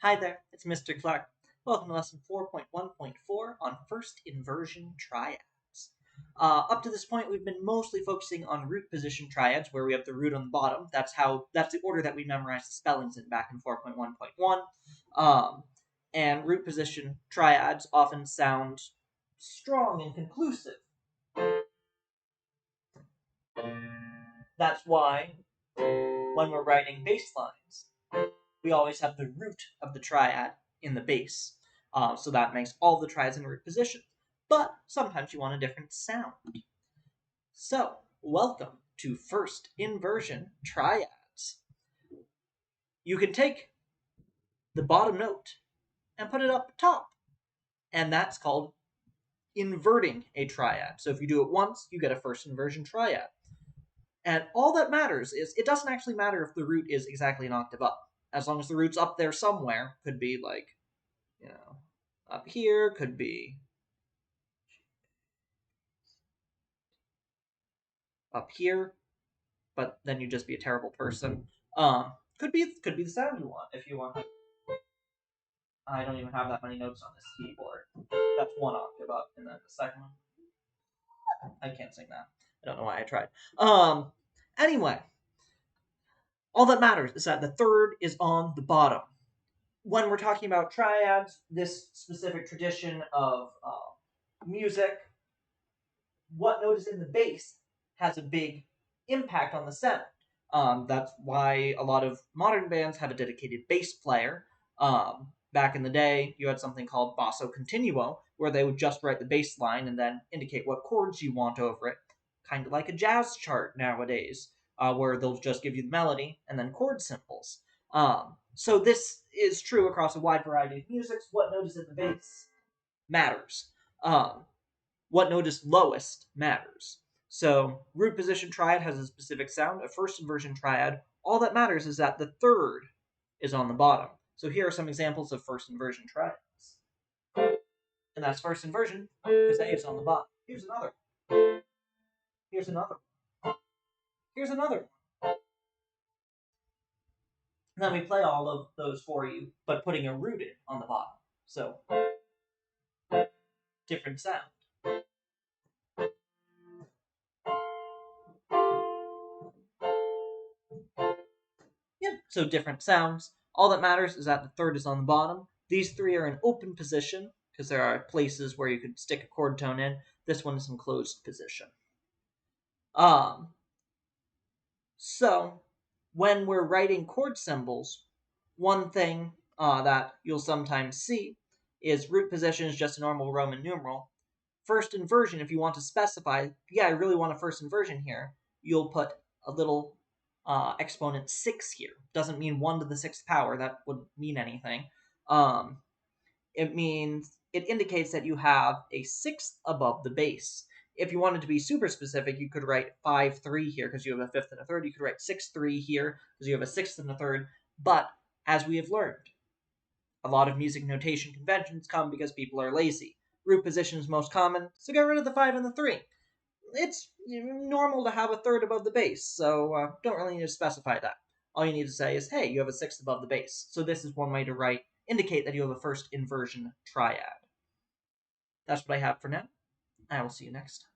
Hi there, it's Mr. Clark. Welcome to lesson 4.1.4 on first inversion triads. Up to this point, we've been mostly focusing on root position triads, where we have the root on the bottom. That's the order that we memorized the spellings in back in 4.1.1. And root position triads often sound strong and conclusive. That's why when we're writing bass lines, we always have the root of the triad in the bass. So that makes all the triads in root position. But sometimes you want a different sound. So, welcome to first inversion triads. You can take the bottom note and put it up top, and that's called inverting a triad. So if you do it once, you get a first inversion triad. And all that matters is, it doesn't actually matter if the root is exactly an octave up. As long as the root's up there somewhere, could be like, up here, could be up here, but then you'd just be a terrible person. Could be the sound you want if you want. I don't even have that many notes on this keyboard. That's one octave up, and then the second one. I can't sing that. I don't know why I tried. Anyway, all that matters is that the third is on the bottom. When we're talking about triads, this specific tradition of music, what note is in the bass has a big impact on the sound. That's why a lot of modern bands have a dedicated bass player. Back in the day, you had something called basso continuo, where they would just write the bass line and then indicate what chords you want over it, kind of like a jazz chart nowadays, where they'll just give you the melody and then chord symbols. So this is true across a wide variety of musics. What note is in the bass matters. What note is lowest matters. So root position triad has a specific sound. A first inversion triad, all that matters is that the third is on the bottom. So here are some examples of first inversion triads. And that's first inversion because A is on the bottom. Here's another. Here's another. Here's another. And then we play all of those for you, but putting a root in on the bottom. So different sound. Yep, so different sounds. All that matters is that the third is on the bottom. These three are in open position, because there are places where you could stick a chord tone in. This one is in closed position. So, when we're writing chord symbols, one thing that you'll sometimes see is root position is just a normal Roman numeral. First inversion, if you want to specify, yeah, I really want a first inversion here, you'll put a little exponent 6 here. Doesn't mean 1 to the 6th power. That wouldn't mean anything. It indicates that you have a 6th above the bass. If you wanted to be super specific, you could write 5-3 here because you have a 5th and a 3rd. You could write 6-3 here because you have a 6th and a 3rd. But as we have learned, a lot of music notation conventions come because people are lazy. Root position is most common, so get rid of the 5 and the 3. It's normal to have a 3rd above the bass, so don't really need to specify that. All you need to say is, hey, you have a 6th above the bass. So this is one way to indicate that you have a first inversion triad. That's what I have for now. I will see you next time.